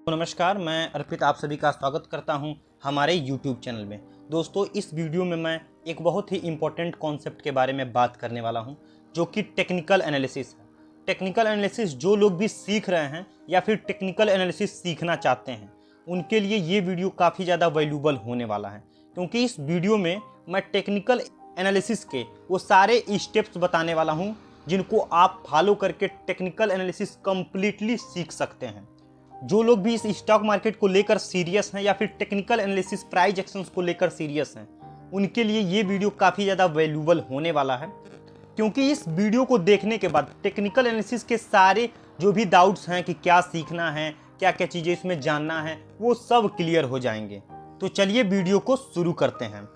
तो नमस्कार, मैं अर्पित आप सभी का स्वागत करता हूं हमारे YouTube चैनल में। दोस्तों, इस वीडियो में मैं एक बहुत ही इम्पोर्टेंट कॉन्सेप्ट के बारे में बात करने वाला हूं, जो कि टेक्निकल एनालिसिस है। टेक्निकल एनालिसिस जो लोग भी सीख रहे हैं या फिर टेक्निकल एनालिसिस सीखना चाहते हैं, उनके लिए ये वीडियो काफ़ी ज़्यादा वैल्यूबल होने वाला है, क्योंकि इस वीडियो में मैं टेक्निकल एनालिसिस के वो सारे स्टेप्स बताने वाला हूँ जिनको आप फॉलो करके टेक्निकल एनालिसिस कंप्लीटली सीख सकते हैं। जो लोग भी इस स्टॉक मार्केट को लेकर सीरियस हैं या फिर टेक्निकल एनालिसिस प्राइस एक्शंस को लेकर सीरियस हैं, उनके लिए ये वीडियो काफ़ी ज़्यादा वैल्यूबल होने वाला है, क्योंकि इस वीडियो को देखने के बाद टेक्निकल एनालिसिस के सारे जो भी डाउट्स हैं कि क्या सीखना है, क्या क्या चीज़ें इसमें जानना है, वो सब क्लियर हो जाएंगे। तो चलिए वीडियो को शुरू करते हैं।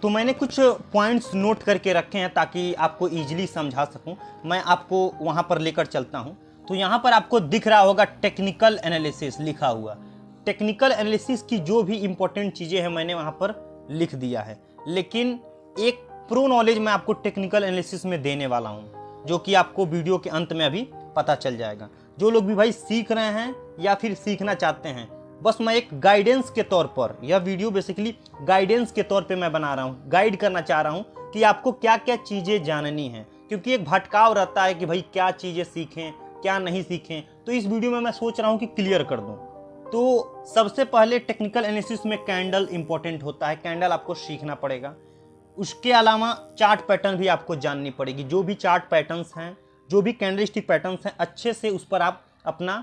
तो मैंने कुछ पॉइंट्स नोट करके रखे हैं ताकि आपको ईजिली समझा सकूं। मैं आपको वहां पर लेकर चलता हूं। तो यहाँ पर आपको दिख रहा होगा टेक्निकल एनालिसिस लिखा हुआ। टेक्निकल एनालिसिस की जो भी इंपॉर्टेंट चीज़ें हैं मैंने वहाँ पर लिख दिया है, लेकिन एक प्रो नॉलेज मैं आपको टेक्निकल एनालिसिस में देने वाला हूँ, जो कि आपको वीडियो के अंत में अभी पता चल जाएगा। जो लोग भी भाई सीख रहे हैं या फिर सीखना चाहते हैं, बस मैं एक गाइडेंस के तौर पर, यह वीडियो बेसिकली गाइडेंस के तौर पे मैं बना रहा हूँ, गाइड करना चाह रहा हूँ कि आपको क्या क्या चीज़ें जाननी है, क्योंकि एक भटकाव रहता है कि भाई क्या चीज़ें सीखें क्या नहीं सीखें। तो इस वीडियो में मैं सोच रहा हूँ कि क्लियर कर दूँ। तो सबसे पहले टेक्निकल एनालिसिस में कैंडल इंपॉर्टेंट होता है, कैंडल आपको सीखना पड़ेगा। उसके अलावा चार्ट पैटर्न भी आपको जाननी पड़ेगी। जो भी चार्ट पैटर्न्स हैं, जो भी कैंडलस्टिक पैटर्न्स हैं, अच्छे से उस पर आप अपना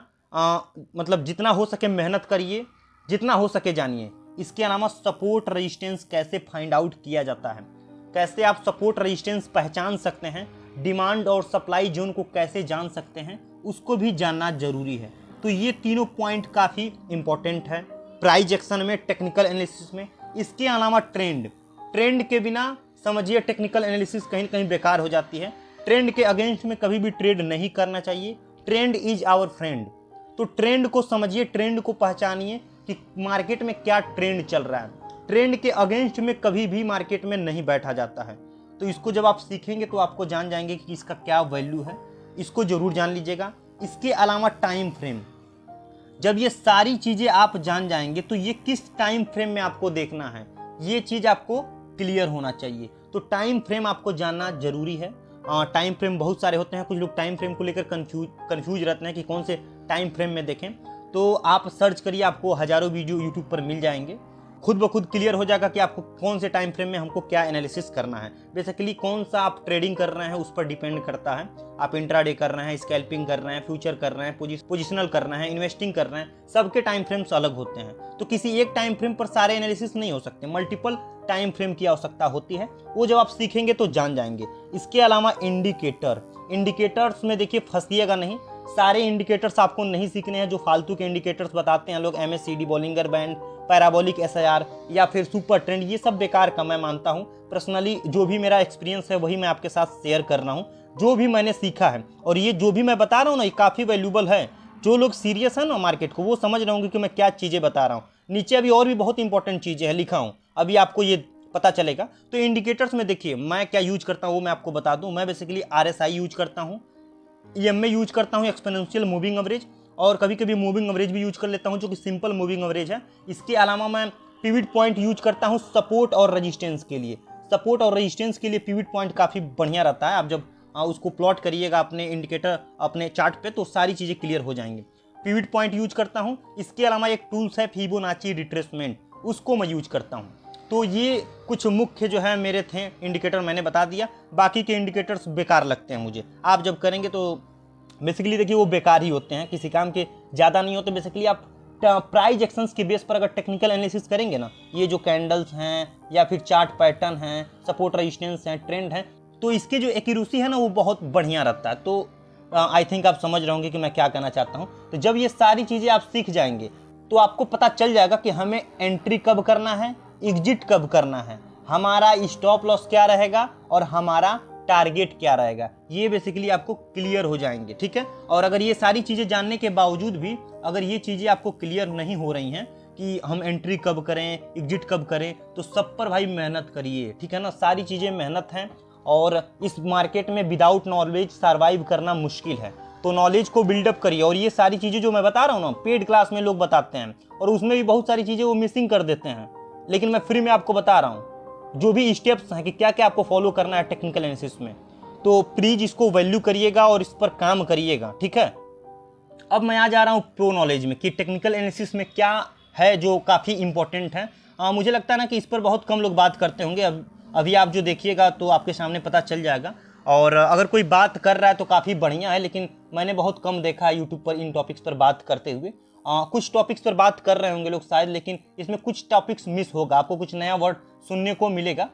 मतलब जितना हो सके मेहनत करिए, जितना हो सके जानिए। इसके अलावा सपोर्ट रेजिस्टेंस कैसे फाइंड आउट किया जाता है, कैसे आप सपोर्ट रेजिस्टेंस पहचान सकते हैं, डिमांड और सप्लाई जोन को कैसे जान सकते हैं, उसको भी जानना जरूरी है। तो ये तीनों पॉइंट काफ़ी इंपॉर्टेंट है प्राइस एक्शन में, टेक्निकल एनालिसिस में। इसके अलावा ट्रेंड के बिना समझिए टेक्निकल एनालिसिस कहीं कहीं बेकार हो जाती है। ट्रेंड के अगेंस्ट में कभी भी ट्रेड नहीं करना चाहिए। Trend is our friend. तो ट्रेंड को समझिए, ट्रेंड को पहचानिए कि मार्केट में क्या ट्रेंड चल रहा है। ट्रेंड के अगेंस्ट में कभी भी मार्केट में नहीं बैठा जाता है। तो इसको जब आप सीखेंगे तो आपको जान जाएंगे कि इसका क्या वैल्यू है, इसको जरूर जान लीजिएगा। इसके अलावा टाइम फ्रेम, जब ये सारी चीज़ें आप जान जाएंगे तो ये किस टाइम फ्रेम में आपको देखना है, ये चीज़ आपको क्लियर होना चाहिए। तो टाइम फ्रेम आपको जानना जरूरी है। टाइम फ्रेम बहुत सारे होते हैं, कुछ लोग टाइम फ्रेम को लेकर कंफ्यूज रहते हैं कि कौन से टाइम फ्रेम में देखें। तो आप सर्च करिए, आपको हज़ारों वीडियो यूट्यूब पर मिल जाएंगे। खुद ब खुद क्लियर हो जाएगा कि आपको कौन से टाइम फ्रेम में हमको क्या एनालिसिस करना है। बेसिकली कौन सा आप ट्रेडिंग कर रहे हैं उस पर डिपेंड करता है। आप इंट्राडे कर रहे हैं, स्कैल्पिंग कर रहे हैं, फ्यूचर कर रहे हैं, पोजिशनल कर रहे हैं, इन्वेस्टिंग कर रहे हैं, सबके टाइम फ्रेम्स अलग होते हैं। तो किसी एक टाइम फ्रेम पर सारे एनालिसिस नहीं हो सकते, मल्टीपल टाइम फ्रेम की आवश्यकता होती है। वो जब आप सीखेंगे तो जान जाएंगे। इसके अलावा इंडिकेटर्स में देखिए फंसिएगा नहीं। सारे इंडिकेटर्स आपको नहीं सीखने हैं जो फालतू के इंडिकेटर्स बताते हैं लोग, MACD, Bollinger band, parabolic SIR या फिर सुपर ट्रेंड, ये सब बेकार का मैं मानता हूँ। पर्सनली जो भी मेरा एक्सपीरियंस है वही मैं आपके साथ शेयर कर रहा हूँ, जो भी मैंने सीखा है। और ये जो भी मैं बता रहा हूँ ना, ये काफ़ी वैल्यूबल है। जो लोग सीरियस है ना मार्केट को, वो समझ रहे होंगे कि मैं क्या चीज़ें बता रहा हूँ। नीचे अभी और भी बहुत इंपॉर्टेंट चीज़ें हैं, लिखा हूँ, अभी आपको ये पता चलेगा। तो इंडिकेटर्स में देखिए मैं क्या यूज करता हूँ वो मैं आपको बता दूँ। मैं बेसिकली RSI यूज करता हूँ, EMA यूज करता हूँ, एक्सपोनेंशियल मूविंग एवरेज, और कभी कभी मूविंग एवरेज भी यूज कर लेता हूँ जो कि सिंपल मूविंग एवरेज है। इसके अलावा मैं पिवट पॉइंट यूज करता हूँ सपोर्ट और रेजिस्टेंस के लिए। सपोर्ट और रेजिस्टेंस के लिए पिवट पॉइंट काफ़ी बढ़िया रहता है। आप जब उसको प्लॉट करिएगा अपने इंडिकेटर अपने चार्ट पे तो सारी चीज़ें क्लियर हो जाएंगी। पिवट पॉइंट यूज करता हूँ। इसके अलावा एक टूल्स है फिबोनाची रिट्रेसमेंट, उसको मैं यूज करता हूँ। तो ये कुछ मुख्य जो है मेरे थे इंडिकेटर, मैंने बता दिया। बाकी के इंडिकेटर्स बेकार लगते हैं मुझे। आप जब करेंगे तो बेसिकली देखिए वो बेकार ही होते हैं, किसी काम के ज़्यादा नहीं होते। बेसिकली आप प्राइस एक्शंस के बेस पर अगर टेक्निकल एनालिसिस करेंगे ना, ये जो कैंडल्स हैं या फिर चार्ट पैटर्न हैं, सपोर्ट रेजिस्टेंस हैं, ट्रेंड हैं, तो इसकी जो एक्यूरेसी है ना वो बहुत बढ़िया रहता है। तो आई थिंक आप समझ रहे होंगे कि मैं क्या कहना चाहता हूँ। तो जब ये सारी चीज़ें आप सीख जाएंगे तो आपको पता चल जाएगा कि हमें एंट्री कब करना है, एग्जिट कब करना है, हमारा स्टॉप लॉस क्या रहेगा और हमारा टारगेट क्या रहेगा। ये बेसिकली आपको क्लियर हो जाएंगे, ठीक है। और अगर ये सारी चीज़ें जानने के बावजूद भी अगर ये चीज़ें आपको क्लियर नहीं हो रही हैं कि हम एंट्री कब करें, एग्जिट कब करें, तो सब पर भाई मेहनत करिए, ठीक है ना। सारी चीज़ें मेहनत हैं और इस मार्केट में विदाउट नॉलेज सर्वाइव करना मुश्किल है। तो नॉलेज को बिल्डअप करिए। और ये सारी चीज़ें जो मैं बता रहा हूँ ना, पेड क्लास में लोग बताते हैं और उसमें भी बहुत सारी चीज़ें वो मिसिंग कर देते हैं, लेकिन मैं फ्री में आपको बता रहा हूँ जो भी स्टेप्स हैं कि क्या क्या आपको फॉलो करना है टेक्निकल एनालिसिस में। तो प्लीज़ इसको वैल्यू करिएगा और इस पर काम करिएगा, ठीक है। अब मैं आ जा रहा हूँ प्रो नॉलेज में कि टेक्निकल एनालिसिस में क्या है जो काफ़ी इंपॉर्टेंट है। मुझे लगता है ना कि इस पर बहुत कम लोग बात करते होंगे। अभी आप जो देखिएगा तो आपके सामने पता चल जाएगा, और अगर कोई बात कर रहा है तो काफ़ी बढ़िया है, लेकिन मैंने बहुत कम देखा है यूट्यूब पर इन टॉपिक्स पर बात करते हुए। कुछ टॉपिक्स पर बात कर रहे होंगे लोग शायद, लेकिन इसमें कुछ टॉपिक्स मिस होगा, आपको कुछ नया वर्ड सुनने को मिलेगा।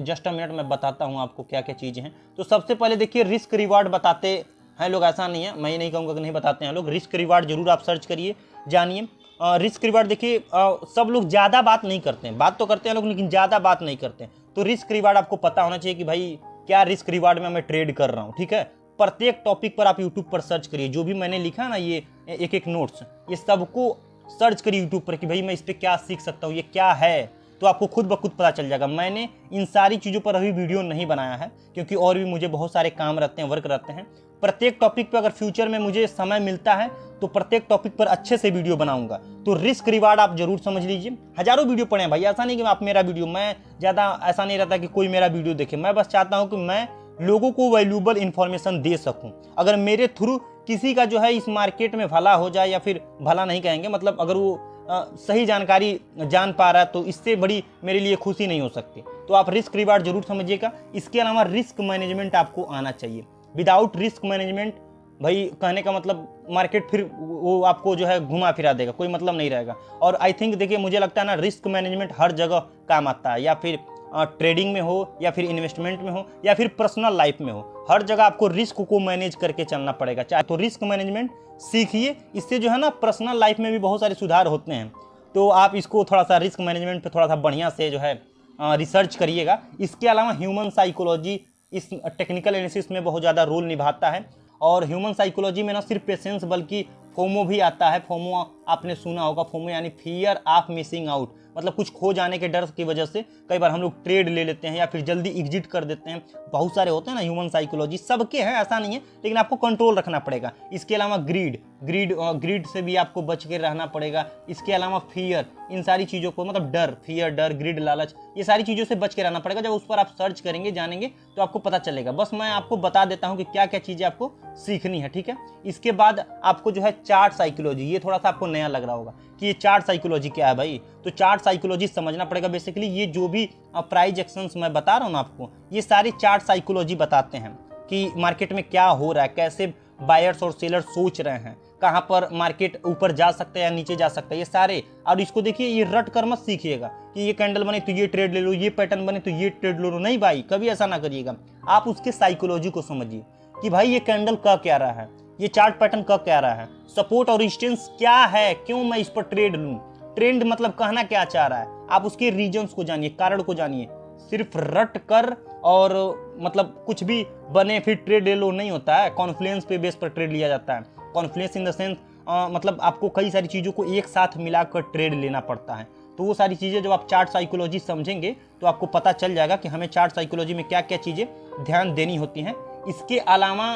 जस्ट अ मिनट मैं बताता हूँ आपको क्या क्या चीज़ें हैं। तो सबसे पहले देखिए, रिस्क रिवार्ड बताते हैं लोग, ऐसा नहीं है, मैं ये नहीं कहूँगा कि नहीं बताते हैं लोग। रिस्क रिवार्ड जरूर आप सर्च करिए, जानिए। रिस्क रिवार्ड देखिए, सब लोग ज़्यादा बात नहीं करते हैं, बात तो करते हैं लोग लेकिन ज़्यादा बात नहीं करते हैं। तो रिस्क रिवार्ड आपको पता होना चाहिए कि भाई क्या रिस्क रिवार्ड में मैं ट्रेड कर रहा हूँ, ठीक है। प्रत्येक टॉपिक पर आप यूट्यूब पर सर्च करिए, जो भी मैंने लिखा ना ये एक एक नोट्स, ये सबको सर्च करिए यूट्यूब पर कि भाई मैं इस पर क्या सीख सकता हूँ, ये क्या है, तो आपको खुद ब खुद पता चल जाएगा। मैंने इन सारी चीज़ों पर अभी वीडियो नहीं बनाया है क्योंकि और भी मुझे बहुत सारे काम रहते हैं, वर्क रहते हैं। प्रत्येक टॉपिक पर अगर फ्यूचर में मुझे समय मिलता है तो प्रत्येक टॉपिक पर अच्छे से वीडियो बनाऊंगा। तो रिस्क रिवार्ड आप जरूर समझ लीजिए। हजारों वीडियो पड़े हैं भाई, ऐसा नहीं कि आप मेरा वीडियो, मैं ज़्यादा ऐसा नहीं रहता कि कोई मेरा वीडियो देखे, मैं बस चाहता हूँ कि मैं लोगों को वैल्यूएबल इंफॉर्मेशन दे सकूं। अगर मेरे थ्रू किसी का जो है इस मार्केट में भला हो जाए, या फिर भला नहीं कहेंगे, मतलब अगर वो सही जानकारी जान पा रहा है, तो इससे बड़ी मेरे लिए खुशी नहीं हो सकती। तो आप रिस्क रिवार्ड जरूर समझिएगा। इसके अलावा रिस्क मैनेजमेंट आपको आना चाहिए। विदाउट रिस्क मैनेजमेंट भाई, कहने का मतलब मार्केट फिर वो आपको जो है घुमा फिरा देगा, कोई मतलब नहीं रहेगा। और आई थिंक देखिए, मुझे लगता है ना रिस्क मैनेजमेंट हर जगह काम आता है, या फिर ट्रेडिंग में हो, या फिर इन्वेस्टमेंट में हो, या फिर पर्सनल लाइफ में हो, हर जगह आपको रिस्क को मैनेज करके चलना पड़ेगा। चाहे तो रिस्क मैनेजमेंट सीखिए, इससे जो है ना पर्सनल लाइफ में भी बहुत सारे सुधार होते हैं। तो आप इसको थोड़ा सा रिस्क मैनेजमेंट पे थोड़ा सा बढ़िया से जो है रिसर्च करिएगा। इसके अलावा ह्यूमन साइकोलॉजी इस टेक्निकल एनालिसिस में बहुत ज़्यादा रोल निभाता है। और ह्यूमन साइकोलॉजी में ना सिर्फ पेशेंस बल्कि फोमो भी आता है। फोमो आपने सुना होगा, फोमो यानी फियर ऑफ मिसिंग आउट, मतलब कुछ खो जाने के डर की वजह से कई बार हम लोग ट्रेड ले लेते हैं या फिर जल्दी एग्जिट कर देते हैं। बहुत सारे होते हैं ना ह्यूमन साइकोलॉजी, सबके हैं, ऐसा नहीं है, लेकिन आपको कंट्रोल रखना पड़ेगा। इसके अलावा ग्रीड से भी आपको बच के रहना पड़ेगा। इसके अलावा फियर, इन सारी चीज़ों को, मतलब डर, फियर, डर, ग्रीड, लालच, ये सारी चीज़ों से बच के रहना पड़ेगा। जब उस पर आप सर्च करेंगे, जानेंगे, तो आपको पता चलेगा। बस मैं आपको बता देता हूँ कि क्या क्या चीज़ें आपको सीखनी है, ठीक है। इसके बाद आपको जो है चार्ट साइकोलॉजी, ये थोड़ा सा आपको नया लग रहा होगा कि ये चार्ट साइकोलॉजी क्या है भाई। तो चार्ट साइकोलॉजी समझना पड़ेगा। बेसिकली ये जो भी प्राइस एक्शंस मैं बता रहा हूँ ना आपको, ये सारी चार्ट साइकोलॉजी बताते हैं कि मार्केट में क्या हो रहा है, कैसे बायर्स और सेलर्स सोच रहे हैं, कहाँ पर मार्केट ऊपर जा सकता है या नीचे जा सकता है, ये सारे। और इसको देखिए, ये रट कर मत सीखिएगा कि ये कैंडल बने तो ये ट्रेड ले लो, ये पैटर्न बने तो ये ट्रेड ले लो, नहीं भाई, कभी ऐसा ना करिएगा। आप उसके साइकोलॉजी को समझिए कि भाई ये कैंडल कह क्या रहा है, ये चार्ट पैटर्न कह क्या रहा है, सपोर्ट और रेजिस्टेंस क्या है, क्यों मैं इस पर ट्रेड लूं, ट्रेंड मतलब कहना क्या चाह रहा है। आप उसके रीजंस को जानिए, कारण को जानिए। सिर्फ रट कर और मतलब कुछ भी बने फिर ट्रेड ले लो नहीं होता है। कॉन्फ्लुएंस पे बेस पर ट्रेड लिया जाता है। कॉन्फ्लुएंस इन द सेंस मतलब आपको कई सारी चीज़ों को एक साथ मिलाकर ट्रेड लेना पड़ता है। तो वो सारी चीज़ें जब आप चार्ट साइकोलॉजी समझेंगे तो आपको पता चल जाएगा कि हमें चार्ट साइकोलॉजी में क्या क्या चीज़ें ध्यान देनी होती हैं। इसके अलावा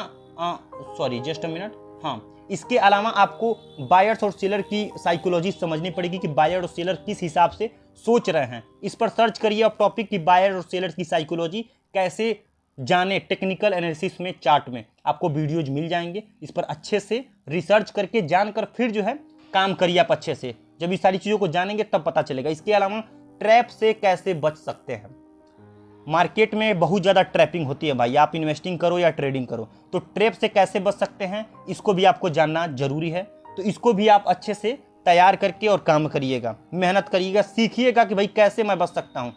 जस्ट अ मिनट, हाँ, इसके अलावा आपको बायर्स और सेलर की साइकोलॉजी समझनी पड़ेगी कि बायर और सेलर किस हिसाब से सोच रहे हैं। इस पर सर्च करिए आप टॉपिक कि बायर और सेलर की साइकोलॉजी कैसे जाने। टेक्निकल एनालिसिस में, चार्ट में आपको वीडियोज मिल जाएंगे। इस पर अच्छे से रिसर्च करके जानकर फिर जो है काम करिए आप अच्छे से। जब इस सारी चीज़ों को जानेंगे तब पता चलेगा। इसके अलावा ट्रैप से कैसे बच सकते हैं। मार्केट में बहुत ज़्यादा ट्रैपिंग होती है भाई, आप इन्वेस्टिंग करो या ट्रेडिंग करो, तो ट्रैप से कैसे बच सकते हैं इसको भी आपको जानना जरूरी है। तो इसको भी आप अच्छे से तैयार करके और काम करिएगा, मेहनत करिएगा, सीखिएगा कि भाई कैसे मैं बच सकता हूँ,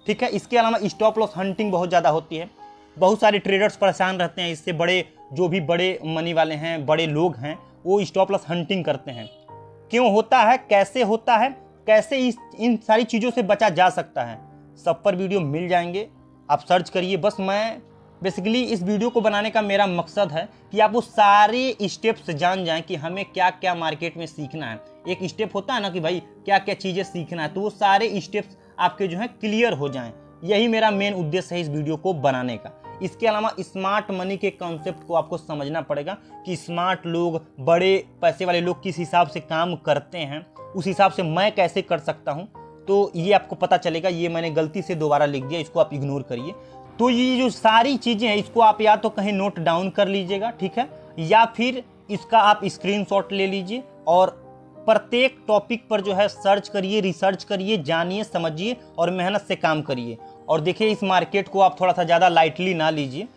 ठीक है। इसके अलावा स्टॉप लॉस हंटिंग बहुत ज़्यादा होती है। बहुत सारे ट्रेडर्स परेशान रहते हैं इससे। बड़े जो भी बड़े मनी वाले हैं, बड़े लोग हैं, वो स्टॉप लॉस हंटिंग करते हैं। क्यों होता है, कैसे होता है, कैसे इन सारी चीज़ों से बचा जा सकता है, सब पर वीडियो मिल जाएंगे, आप सर्च करिए। बस मैं बेसिकली इस वीडियो को बनाने का मेरा मकसद है कि आप वो सारे स्टेप्स जान जाएं कि हमें क्या क्या मार्केट में सीखना है। एक स्टेप होता है ना कि भाई क्या क्या चीज़ें सीखना है, तो वो सारे स्टेप्स आपके जो है क्लियर हो जाएं। यही मेरा मेन उद्देश्य है इस वीडियो को बनाने का। इसके अलावा स्मार्ट मनी के कॉन्सेप्ट को आपको समझना पड़ेगा कि स्मार्ट लोग, बड़े पैसे वाले लोग किस हिसाब से काम करते हैं, उस हिसाब से मैं कैसे कर सकता हूँ। तो ये आपको पता चलेगा। ये मैंने गलती से दोबारा लिख दिया, इसको आप इग्नोर करिए। तो ये जो सारी चीज़ें हैं इसको आप या तो कहीं नोट डाउन कर लीजिएगा, ठीक है, या फिर इसका आप स्क्रीनशॉट ले लीजिए और प्रत्येक टॉपिक पर जो है सर्च करिए, रिसर्च करिए, जानिए, समझिए और मेहनत से काम करिए। और देखिए इस मार्केट को आप थोड़ा सा ज़्यादा लाइटली ना लीजिए।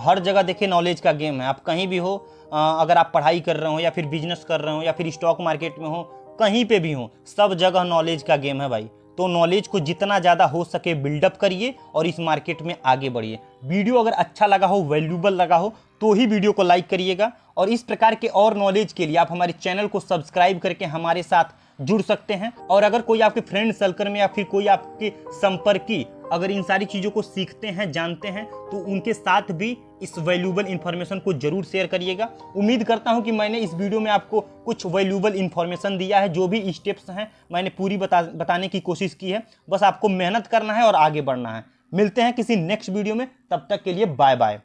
हर जगह देखिए नॉलेज का गेम है। आप कहीं भी हो, अगर आप पढ़ाई कर रहे हो या फिर बिजनेस कर रहे हो या फिर स्टॉक मार्केट में हो, कहीं पे भी हो, सब जगह नॉलेज का गेम है भाई। तो नॉलेज को जितना ज़्यादा हो सके बिल्डअप करिए और इस मार्केट में आगे बढ़िए। वीडियो अगर अच्छा लगा हो, वैल्यूबल लगा हो, तो ही वीडियो को लाइक करिएगा। और इस प्रकार के और नॉलेज के लिए आप हमारे चैनल को सब्सक्राइब करके हमारे साथ जुड़ सकते हैं। और अगर कोई आपके फ्रेंड सर्कल में या फिर कोई आपके संपर्की अगर इन सारी चीज़ों को सीखते हैं, जानते हैं, तो उनके साथ भी इस वैल्यूबल इन्फॉर्मेशन को जरूर शेयर करिएगा। उम्मीद करता हूं कि मैंने इस वीडियो में आपको कुछ वैल्यूबल इन्फॉर्मेशन दिया है। जो भी स्टेप्स हैं मैंने पूरी बताने की कोशिश की है। बस आपको मेहनत करना है और आगे बढ़ना है। मिलते हैं किसी नेक्स्ट वीडियो में, तब तक के लिए बाय बाय।